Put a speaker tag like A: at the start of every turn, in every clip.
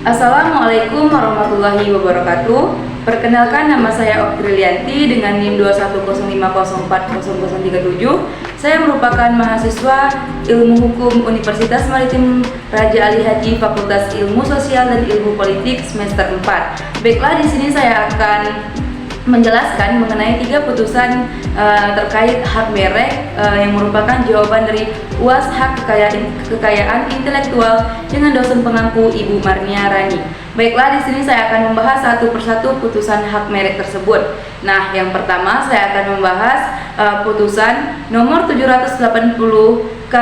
A: Assalamualaikum warahmatullahi wabarakatuh. Perkenalkan, nama saya Oktrilianti dengan NIM 210504037. Saya merupakan mahasiswa Ilmu Hukum Universitas Maritim Raja Ali Haji Fakultas Ilmu Sosial dan Ilmu Politik semester 4. Baiklah, di sini saya akan menjelaskan mengenai 3 putusan terkait hak merek yang merupakan jawaban dari UAS hak kekayaan intelektual dengan dosen pengampu Ibu Marnia Rani. Baiklah, di sini saya akan membahas satu persatu putusan hak merek tersebut. Nah, yang pertama saya akan membahas putusan nomor 780 K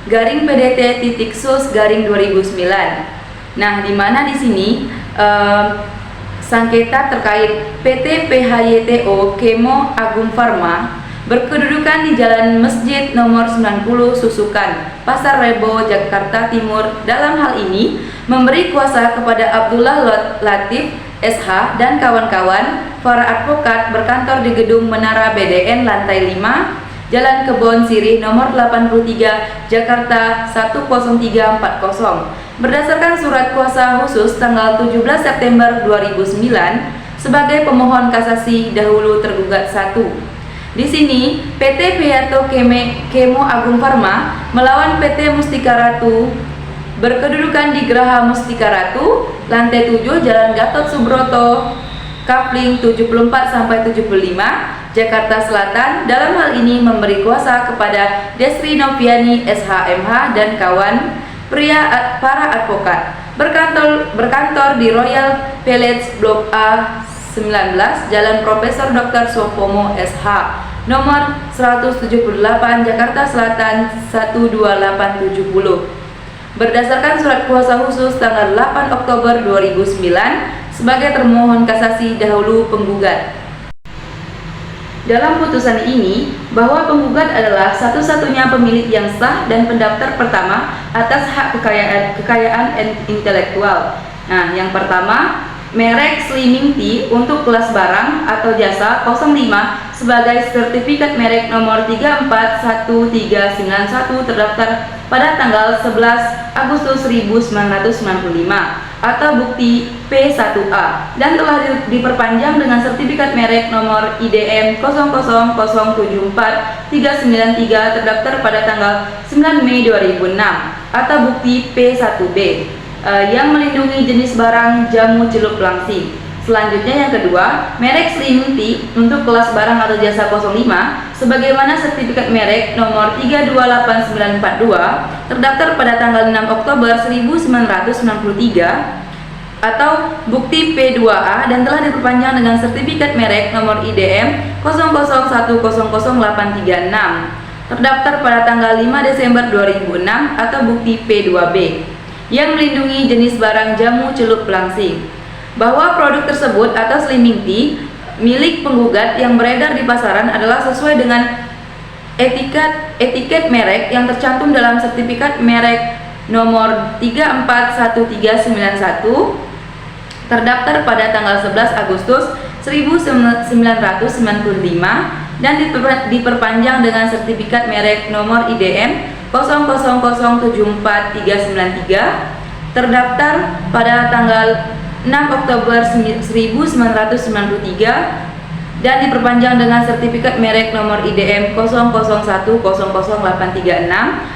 A: garing PDT titik sus garing 2009. Nah, di mana di sini sengketa terkait PT PHYTO Kemo Agung Pharma berkedudukan di Jalan Masjid nomor 90 Susukan, Pasar Rebo, Jakarta Timur. Dalam hal ini memberi kuasa kepada Abdullah Latif SH dan kawan-kawan para advokat berkantor di gedung Menara BDN lantai 5 Jalan Kebon Sirih nomor 83 Jakarta 10340 berdasarkan surat kuasa khusus tanggal 17 September 2009 sebagai pemohon kasasi dahulu tergugat 1. Di sini PT PHYTO Kemo Agung Pharma melawan PT Mustika Ratu berkedudukan di Geraha Mustika Ratu lantai 7 Jalan Gatot Subroto Kapling 74 sampai 75 Jakarta Selatan. Dalam hal ini memberi kuasa kepada Desri Noviani SHMH dan kawan para advokat berkantor di Royal Village Blok A 19 Jalan Profesor Dr. Sopomo SH nomor 178 Jakarta Selatan 12870 berdasarkan surat kuasa khusus tanggal 8 Oktober 2009 sebagai termohon kasasi dahulu penggugat. Dalam putusan ini, bahwa penggugat adalah satu-satunya pemilik yang sah dan pendaftar pertama atas hak kekayaan intelektual. Nah, yang pertama, merek Slimming Tea untuk kelas barang atau jasa 05 sebagai sertifikat merek nomor 341391 terdaftar pada tanggal 11 Agustus 1995 atau bukti P1A dan telah diperpanjang dengan sertifikat merek nomor IDM 000749393 terdaftar pada tanggal 9 Mei 2006 atau bukti P1B yang melindungi jenis barang jamu celup langsing. Selanjutnya yang kedua, merek Slimming Tea untuk kelas barang atau jasa 05 sebagaimana sertifikat merek nomor 328942 terdaftar pada tanggal 6 Oktober 1993 atau bukti P2A dan telah diperpanjang dengan sertifikat merek nomor IDM 001000836 terdaftar pada tanggal 5 Desember 2006 atau bukti P2B yang melindungi jenis barang jamu celup langsing. Bahwa produk tersebut atau Slimming Tea milik penggugat yang beredar di pasaran adalah sesuai dengan etiket merek yang tercantum dalam sertifikat merek nomor 341391 terdaftar pada tanggal 11 Agustus 1995 dan diperpanjang dengan sertifikat merek nomor IDM 000749393 terdaftar pada tanggal 6 Oktober 1993 dan diperpanjang dengan sertifikat merek nomor IDM 001000836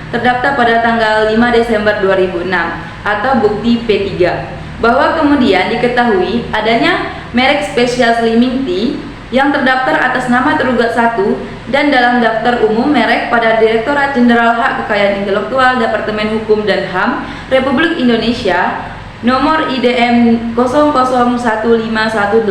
A: terdaftar pada tanggal 5 Desember 2006 atau bukti P3. Bahwa kemudian diketahui adanya merek spesial Slimming Tea yang terdaftar atas nama tergugat 1 dan dalam daftar umum merek pada Direktorat Jenderal Hak Kekayaan Intelektual Departemen Hukum dan HAM Republik Indonesia nomor IDM 001511837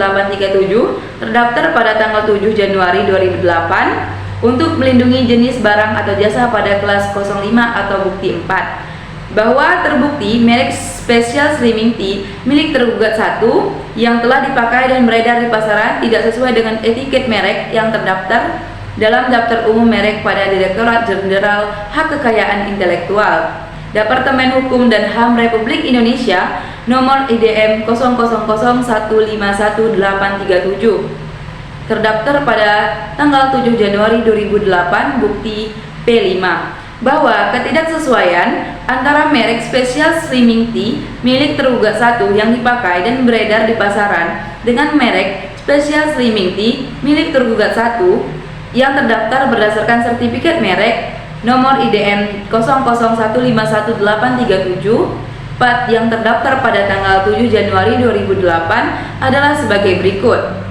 A: terdaftar pada tanggal 7 Januari 2008 untuk melindungi jenis barang atau jasa pada kelas 05 atau bukti 4 bahwa terbukti merek spesial Slimming Tea milik tergugat 1 yang telah dipakai dan beredar di pasaran tidak sesuai dengan etiket merek yang terdaftar dalam daftar umum merek pada Direktorat Jenderal Hak Kekayaan Intelektual Departemen Hukum dan HAM Republik Indonesia nomor IDM 000151837 terdaftar pada tanggal 7 Januari 2008 bukti P5 bahwa ketidaksesuaian antara merek Special Slimming Tea milik tergugat 1 yang dipakai dan beredar di pasaran dengan merek Special Slimming Tea milik tergugat 1 yang terdaftar berdasarkan sertifikat merek nomor IDM 00151837 part yang terdaftar pada tanggal 7 Januari 2008 adalah sebagai berikut.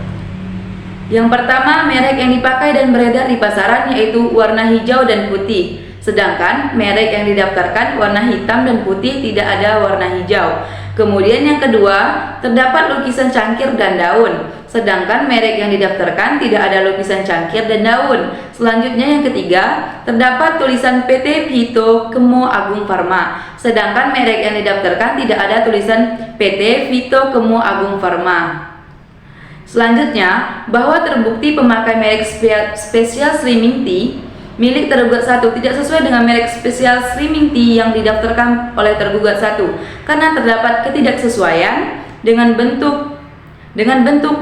A: Yang pertama, merek yang dipakai dan beredar di pasaran yaitu warna hijau dan putih. Sedangkan merek yang didaftarkan warna hitam dan putih, tidak ada warna hijau. Kemudian yang kedua, terdapat lukisan cangkir dan daun. Sedangkan merek yang didaftarkan tidak ada lukisan cangkir dan daun. Selanjutnya yang ketiga, terdapat tulisan PT Vito Kemo Agung Pharma. Sedangkan merek yang didaftarkan tidak ada tulisan PT Vito Kemo Agung Pharma. Selanjutnya, bahwa terbukti pemakai merek Special Slimming Tea milik tergugat 1 tidak sesuai dengan merek Special Slimming Tea yang didaftarkan oleh tergugat 1 karena terdapat ketidaksesuaian dengan bentuk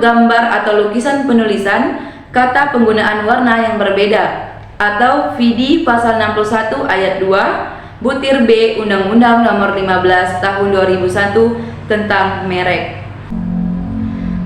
A: gambar atau lukisan penulisan kata penggunaan warna yang berbeda atau VD pasal 61 ayat 2 butir B Undang-Undang Nomor 15 Tahun 2001 tentang merek.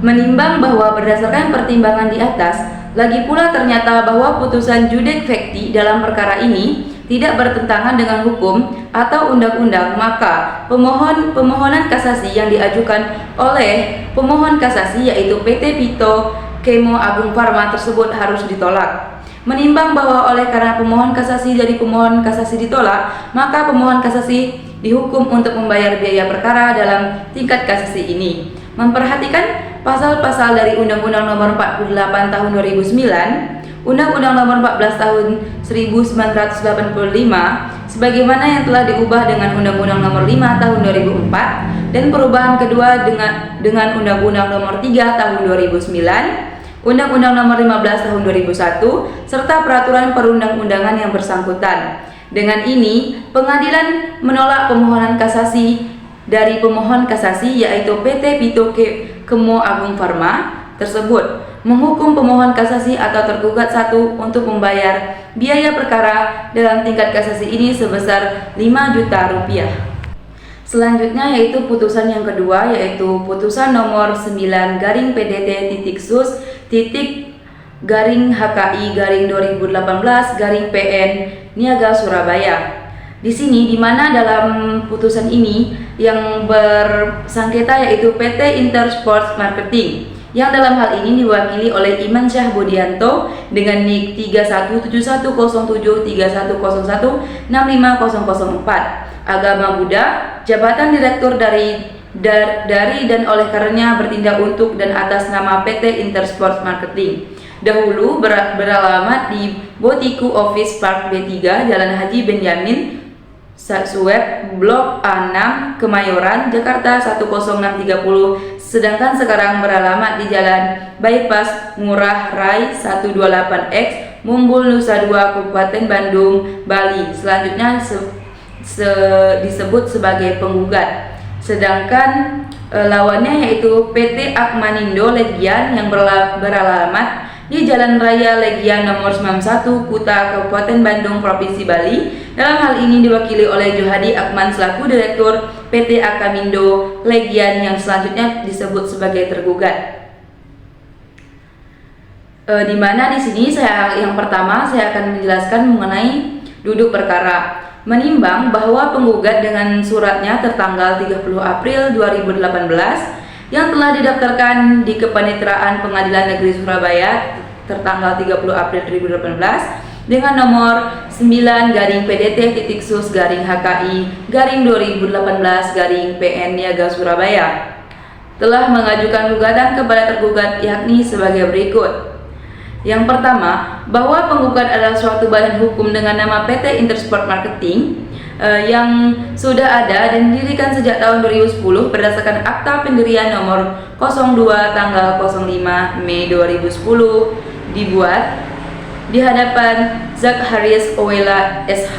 A: Menimbang bahwa berdasarkan pertimbangan di atas, lagi pula ternyata bahwa putusan Judek Fekti dalam perkara ini tidak bertentangan dengan hukum atau undang-undang, maka pemohonan kasasi yang diajukan oleh pemohon kasasi yaitu PT Vito Kemo Agung Pharma tersebut harus ditolak. Menimbang bahwa oleh karena pemohon kasasi dari pemohon kasasi ditolak, maka pemohon kasasi dihukum untuk membayar biaya perkara dalam tingkat kasasi ini. Memperhatikan pasal-pasal dari Undang-Undang Nomor 48 Tahun 2009, Undang-Undang Nomor 14 Tahun 1985, sebagaimana yang telah diubah dengan Undang-Undang Nomor 5 Tahun 2004 dan perubahan kedua dengan Undang-Undang Nomor 3 Tahun 2009, Undang-Undang Nomor 15 Tahun 2001, serta peraturan perundang-undangan yang bersangkutan. Dengan ini, pengadilan menolak permohonan kasasi dari pemohon kasasi yaitu PT Vito Kemo Agung Pharma tersebut, menghukum pemohon kasasi atau tergugat 1 untuk membayar biaya perkara dalam tingkat kasasi ini sebesar 5 juta rupiah. Selanjutnya yaitu putusan yang kedua, yaitu putusan nomor 9 garing PDT titik sus titik garing HKI garing 2018 garing PN Niaga Surabaya. Di sini, di mana dalam putusan ini yang bersangkutan yaitu PT Intersports Marketing, yang dalam hal ini diwakili oleh Iman Syah Budianto dengan NIK 3171073101650004, agama Buddha, jabatan direktur dari dan oleh karenanya bertindak untuk dan atas nama PT Intersports Marketing. Dahulu beralamat di Botiku Office Park B3, Jalan Haji Benyamin Sueb, Blok A6, Kemayoran, Jakarta 10630, sedangkan sekarang beralamat di Jalan Bypass Ngurah Rai 128X, Mumbul Nusa Dua, Kabupaten Bandung, Bali. Selanjutnya disebut sebagai penggugat. Sedangkan lawannya yaitu PT Akmanindo Legian yang beralamat di Jalan Raya Legian nomor 91 Kuta Kabupaten Bandung Provinsi Bali. Dalam hal ini diwakili oleh Johadi Akman selaku Direktur PT Akamindo Legian yang selanjutnya disebut sebagai tergugat. Di mana di sini yang pertama saya akan menjelaskan mengenai duduk perkara. Menimbang bahwa penggugat dengan suratnya tertanggal 30 April 2018 yang telah didaftarkan di Kepaniteraan Pengadilan Negeri Surabaya tertanggal 30 April 2018 dengan nomor 9 garing PDT titik sus garing HKI garing 2018 garing PN Niaga Surabaya telah mengajukan gugatan kepada tergugat yakni sebagai berikut. Yang pertama, bahwa penggugat adalah suatu badan hukum dengan nama PT Intersport Marketing yang sudah ada dan didirikan sejak tahun 2010 berdasarkan Akta Pendirian nomor 02 tanggal 05 Mei 2010 dibuat di hadapan Zacharias Owela SH.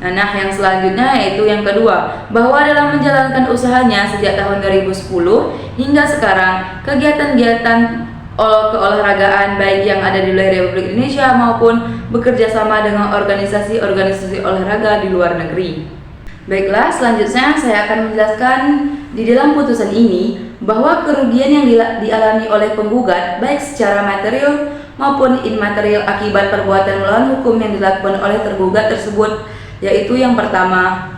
A: Nah, yang selanjutnya yaitu yang kedua, bahwa dalam menjalankan usahanya sejak tahun 2010 hingga sekarang kegiatan-kegiatan keolahragaan baik yang ada di wilayah Republik Indonesia maupun bekerja sama dengan organisasi-organisasi olahraga di luar negeri. Baiklah, selanjutnya saya akan menjelaskan di dalam putusan ini bahwa kerugian yang dialami oleh penggugat baik secara material maupun immaterial akibat perbuatan melawan hukum yang dilakukan oleh tergugat tersebut, yaitu yang pertama,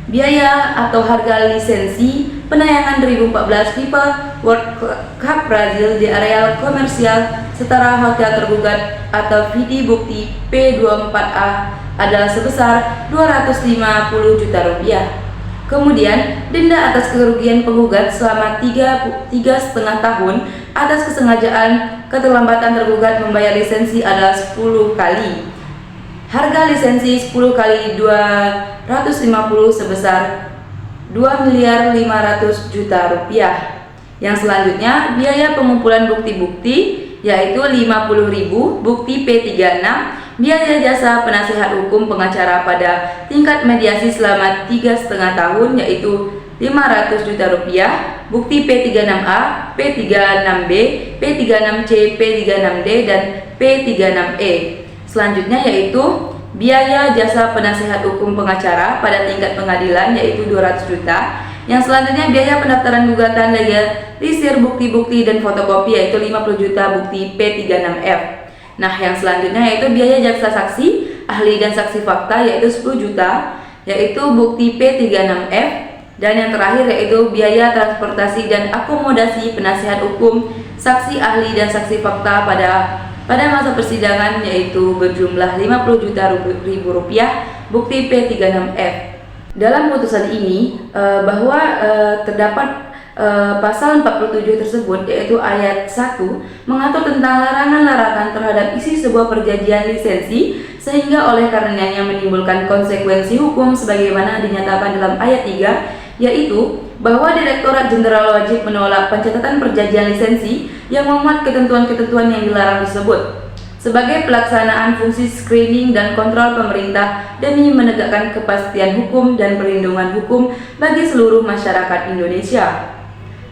A: biaya atau harga lisensi penayangan 2014 FIFA World Cup Brazil di areal komersial setara hotel tergugat atau VD bukti P24A adalah sebesar 250 juta rupiah. Kemudian, denda atas kerugian penggugat selama 3,5 tahun atas kesengajaan keterlambatan tergugat membayar lisensi adalah 10 kali. Harga lisensi 10 kali 250 sebesar 2.500.000.000 rupiah. Yang selanjutnya, biaya pengumpulan bukti-bukti yaitu 50.000 bukti P36, biaya jasa penasihat hukum pengacara pada tingkat mediasi selama 3,5 tahun yaitu 500 juta rupiah, bukti P36A, P36B, P36C, P36D, dan P36E. Selanjutnya yaitu biaya jasa penasihat hukum pengacara pada tingkat pengadilan yaitu 200 juta. Yang selanjutnya biaya pendaftaran gugatan legalisir bukti-bukti dan fotokopi yaitu 50 juta bukti P36F. Nah, yang selanjutnya yaitu biaya jaksa saksi, ahli dan saksi fakta yaitu 10 juta yaitu bukti P36F. Dan yang terakhir yaitu biaya transportasi dan akomodasi penasihat hukum, saksi ahli dan saksi fakta pada masa persidangan yaitu berjumlah 50 juta rupiah bukti P36F. Dalam putusan ini bahwa terdapat pasal 47 tersebut yaitu ayat 1 mengatur tentang larangan-larangan terhadap isi sebuah perjanjian lisensi sehingga oleh karenanya menimbulkan konsekuensi hukum sebagaimana dinyatakan dalam ayat 3 yaitu bahwa Direktorat Jenderal wajib menolak pencatatan perjanjian lisensi yang memuat ketentuan-ketentuan yang dilarang tersebut sebagai pelaksanaan fungsi screening dan kontrol pemerintah demi menegakkan kepastian hukum dan perlindungan hukum bagi seluruh masyarakat Indonesia.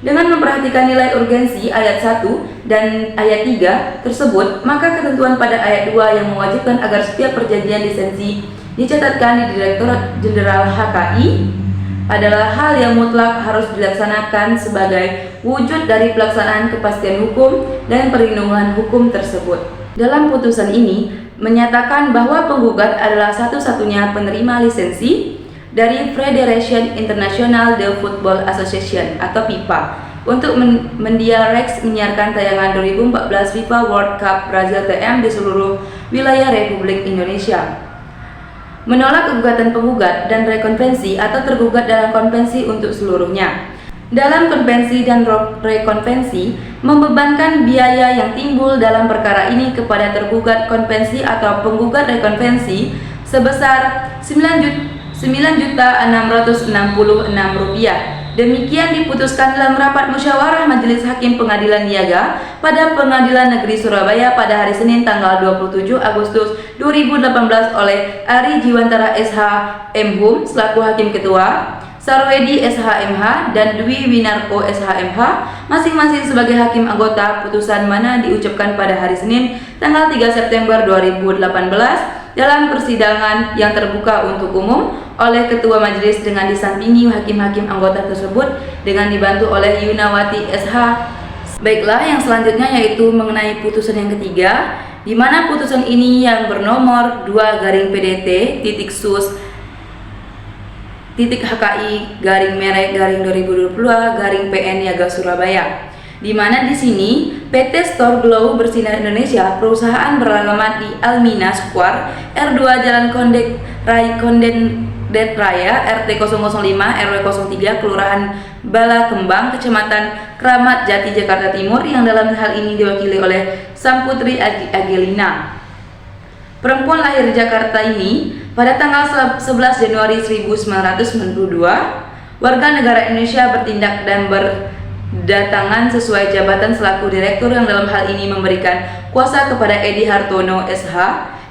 A: Dengan memperhatikan nilai urgensi ayat 1 dan ayat 3 tersebut, maka ketentuan pada ayat 2 yang mewajibkan agar setiap perjanjian lisensi dicatatkan di Direktorat Jenderal HKI adalah hal yang mutlak harus dilaksanakan sebagai wujud dari pelaksanaan kepastian hukum dan perlindungan hukum tersebut. Dalam putusan ini menyatakan bahwa penggugat adalah satu-satunya penerima lisensi dari Federation International de Football Association atau FIFA untuk mendiarex menyiarkan tayangan 2014 FIFA World Cup Brazil TM di seluruh wilayah Republik Indonesia. Menolak gugatan penggugat dan rekonvensi atau tergugat dalam konvensi untuk seluruhnya. Dalam konvensi dan rekonvensi membebankan biaya yang timbul dalam perkara ini kepada tergugat konvensi atau penggugat rekonvensi sebesar Rp9.666.000. Demikian diputuskan dalam rapat musyawarah Majelis Hakim Pengadilan Niaga pada Pengadilan Negeri Surabaya pada hari Senin tanggal 27 Agustus 2018 oleh Ari Jiwantara SH MHum selaku Hakim Ketua, Sarwedi SHMH dan Dwi Winarko SHMH masing-masing sebagai hakim anggota. Putusan mana diucapkan pada hari Senin tanggal 3 September 2018 dalam persidangan yang terbuka untuk umum oleh Ketua Majelis dengan disampingi hakim-hakim anggota tersebut dengan dibantu oleh Yunawati SH. Baiklah, yang selanjutnya yaitu mengenai putusan yang ketiga, di mana putusan ini yang bernomor 2-PDT-sus-HKI-2022-PN Niaga Surabaya, di mana di sini PT Store Glow Bersinar Indonesia perusahaan beralamat di Almina Square R2 Jalan Kondet Raya RT 005 RW 03 Kelurahan Balakembang Kecamatan Kramat Jati Jakarta Timur yang dalam hal ini diwakili oleh Samputri Angelina. Perempuan lahir di Jakarta ini pada tanggal 11 Januari 1992, warga negara Indonesia bertindak dan berdatangan sesuai jabatan selaku direktur yang dalam hal ini memberikan kuasa kepada Edi Hartono SH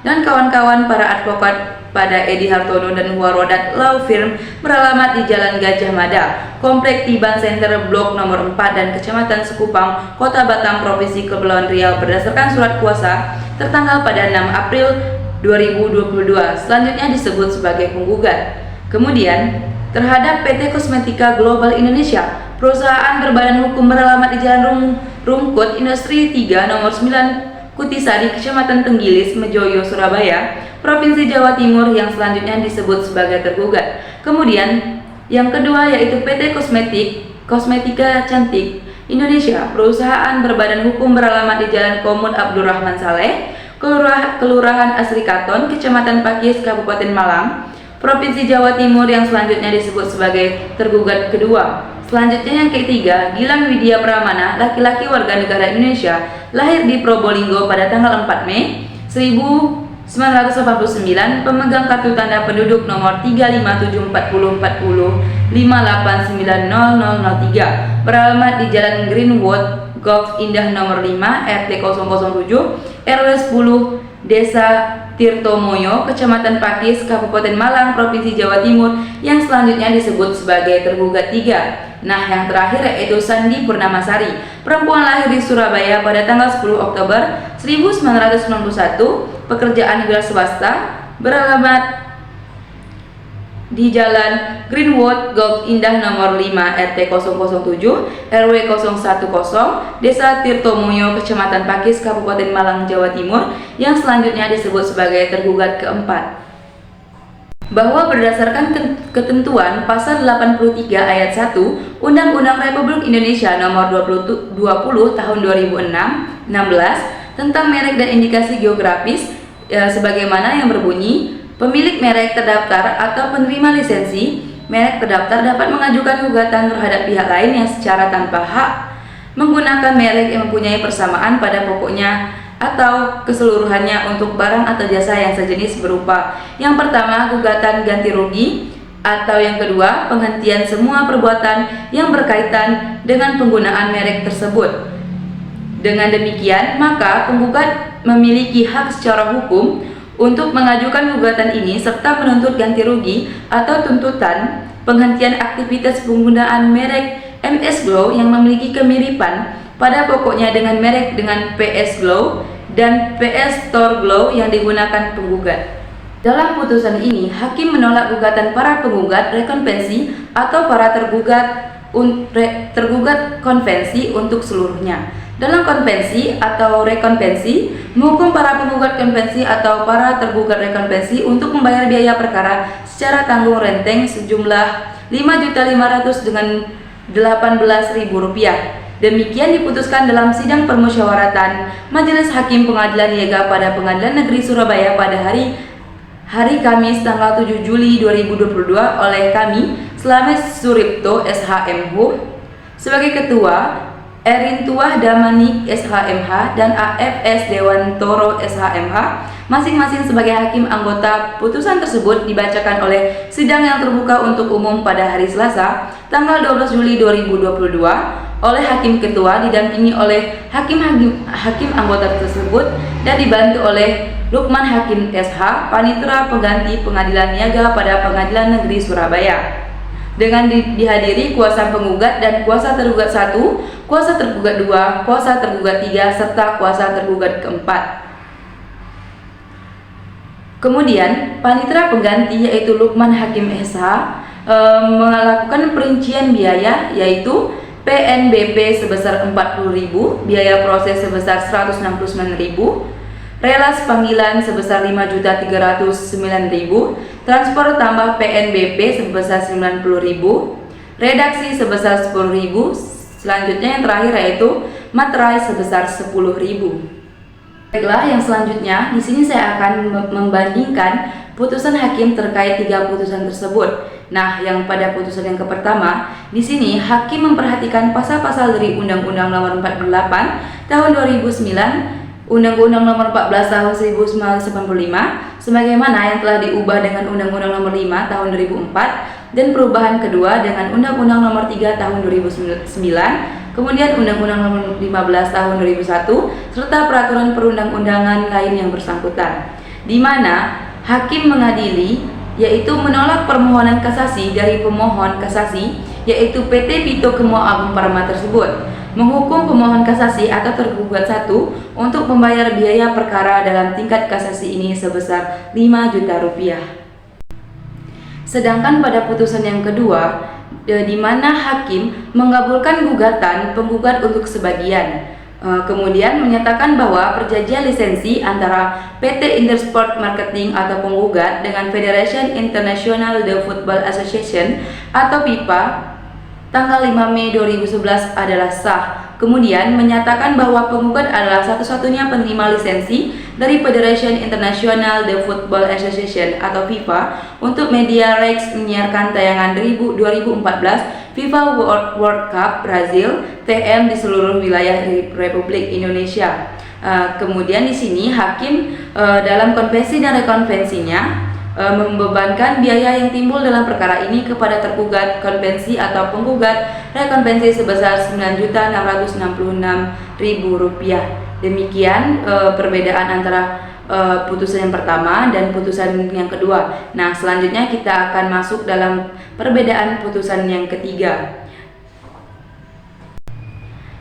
A: dan kawan-kawan para advokat pada Edi Hartono dan Warodat Law Firm beralamat di Jalan Gajah Mada, Komplek Tiban Center Blok nomor 4 dan Kecamatan Sekupang, Kota Batam, Provinsi Kepulauan Riau berdasarkan surat kuasa tertanggal pada 6 April 2022, selanjutnya disebut sebagai penggugat. Kemudian, terhadap PT Kosmetika Global Indonesia, perusahaan berbadan hukum beralamat di Jalan Rungkut Industri 3 nomor 9 Kutisari, Kecamatan Tenggilis, Mejoyo, Surabaya, Provinsi Jawa Timur yang selanjutnya disebut sebagai tergugat. Kemudian, yang kedua yaitu PT Kosmetika Cantik Indonesia, perusahaan berbadan hukum beralamat di Jalan Komut Abdurrahman Saleh, Kelurahan Asri Katon, Kecamatan Pakis, Kabupaten Malang, Provinsi Jawa Timur yang selanjutnya disebut sebagai tergugat kedua. Selanjutnya yang ketiga, Gilang Widya Pramana, laki-laki warga negara Indonesia, lahir di Probolinggo pada tanggal 4 Mei 1989, pemegang kartu tanda penduduk nomor 3574040589003, beralamat di Jalan Greenwood Golf Indah nomor 5 RT 007 RW 10 Desa Tirtomoyo, Kecamatan Pakis, Kabupaten Malang, Provinsi Jawa Timur yang selanjutnya disebut sebagai tergugat 3. Nah, yang terakhir yaitu Sandi Purnamasari, perempuan lahir di Surabaya pada tanggal 10 Oktober 1991, pekerjaan wira swasta, beralamat di Jalan Greenwood Golf Indah nomor 5 RT 007 RW 010 Desa Tirtomoyo, Kecamatan Pakis, Kabupaten Malang, Jawa Timur yang selanjutnya disebut sebagai tergugat keempat. Bahwa berdasarkan ketentuan pasal 83 ayat 1 Undang-Undang Republik Indonesia nomor 20 tahun 2016 tentang merek dan indikasi geografis sebagaimana yang berbunyi, pemilik merek terdaftar atau penerima lisensi merek terdaftar dapat mengajukan gugatan terhadap pihak lain yang secara tanpa hak menggunakan merek yang mempunyai persamaan pada pokoknya atau keseluruhannya untuk barang atau jasa yang sejenis berupa yang pertama, gugatan ganti rugi, atau yang kedua, penghentian semua perbuatan yang berkaitan dengan penggunaan merek tersebut. Dengan demikian, maka penggugat memiliki hak secara hukum untuk mengajukan gugatan ini serta menuntut ganti rugi atau tuntutan penghentian aktivitas penggunaan merek MS Glow yang memiliki kemiripan pada pokoknya dengan merek dengan PS Glow dan PS Store Glow yang digunakan penggugat. Dalam putusan ini, hakim menolak gugatan para penggugat rekonvensi atau para tergugat konvensi untuk seluruhnya. Dalam konvensi atau rekonvensi, menghukum para penggugat konvensi atau para tergugat rekonvensi untuk membayar biaya perkara secara tanggung renteng sejumlah 5.500.000 dengan Rp18.000. Demikian diputuskan dalam sidang permusyawaratan Majelis Hakim Pengadilan Niaga pada Pengadilan Negeri Surabaya pada hari Kamis tanggal 7 Juli 2022 oleh kami Slamet Suripto SHMH sebagai ketua, Erin Tuah Damanik SHMH dan AFS Dewantoro SHMH masing-masing sebagai hakim anggota. Putusan tersebut dibacakan oleh sidang yang terbuka untuk umum pada hari Selasa tanggal 12 Juli 2022 oleh hakim ketua didampingi oleh hakim anggota tersebut dan dibantu oleh Lukman Hakim SH, Panitera Pengganti Pengadilan Niaga pada Pengadilan Negeri Surabaya. Dengan dihadiri kuasa penggugat dan kuasa tergugat 1, kuasa tergugat 2, kuasa tergugat 3, serta kuasa tergugat keempat. Kemudian, panitera pengganti yaitu Lukman Hakim SH melakukan perincian biaya yaitu PNBP sebesar 40.000, biaya proses sebesar 169.000, relas panggilan sebesar 5.309.000, transfer tambah PNBP sebesar 90.000, redaksi sebesar 10.000, selanjutnya yang terakhir yaitu materai sebesar 10.000. Baiklah, yang selanjutnya di sini saya akan membandingkan putusan hakim terkait 3 putusan tersebut. Nah, yang pada putusan yang pertama, di sini hakim memperhatikan pasal-pasal dari Undang-Undang Nomor 48 Tahun 2009, Undang-Undang Nomor 14 Tahun 1985, sebagaimana yang telah diubah dengan Undang-Undang Nomor 5 Tahun 2004 dan perubahan kedua dengan Undang-Undang Nomor 3 Tahun 2009, kemudian Undang-Undang Nomor 15 Tahun 2001, serta peraturan perundang-undangan lain yang bersangkutan, di mana hakim mengadili, yaitu menolak permohonan kasasi dari pemohon kasasi, yaitu PT Pito Kemo Agung Pharma tersebut, menghukum pemohon kasasi atau tergugat satu untuk membayar biaya perkara dalam tingkat kasasi ini sebesar 5 juta rupiah. Sedangkan pada putusan yang kedua, di mana hakim mengabulkan gugatan penggugat untuk sebagian, kemudian menyatakan bahwa perjanjian lisensi antara PT Intersport Marketing atau penggugat dengan Federation International de Football Association atau FIFA tanggal 5 Mei 2011 adalah sah. Kemudian menyatakan bahwa penggugat adalah satu-satunya penerima lisensi dari Federation International de Football Association atau FIFA untuk media rights menyiarkan tayangan 2014 FIFA World Cup Brazil TM di seluruh wilayah Republik Indonesia. Kemudian di sini hakim dalam konvensi dan rekonvensinya membebankan biaya yang timbul dalam perkara ini kepada tergugat konvensi atau penggugat rekonvensi sebesar Rp9.666.000. Demikian perbedaan antara putusan yang pertama dan putusan yang kedua. Nah, selanjutnya kita akan masuk dalam perbedaan putusan yang ketiga.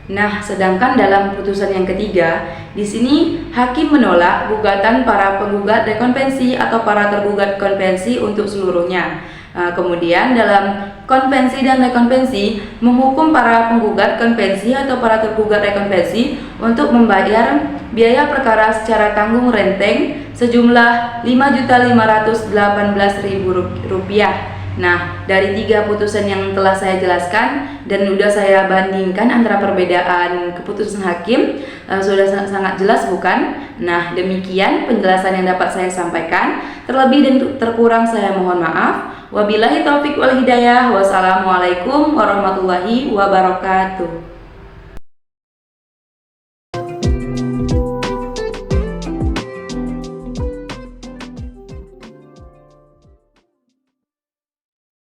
A: Nah, sedangkan dalam putusan yang ketiga, di sini hakim menolak gugatan para penggugat rekonvensi atau para tergugat konvensi untuk seluruhnya. Kemudian dalam konvensi dan rekonvensi menghukum para penggugat konvensi atau para tergugat rekonvensi untuk membayar biaya perkara secara tanggung renteng sejumlah Rp5.518.000. Nah, dari 3 putusan yang telah saya jelaskan dan sudah saya bandingkan antara perbedaan keputusan hakim, sudah sangat jelas bukan? Nah, demikian penjelasan yang dapat saya sampaikan. Terlebih dan terkurang saya mohon maaf. Wabillahi taufik wal hidayah. Wassalamualaikum warahmatullahi wabarakatuh.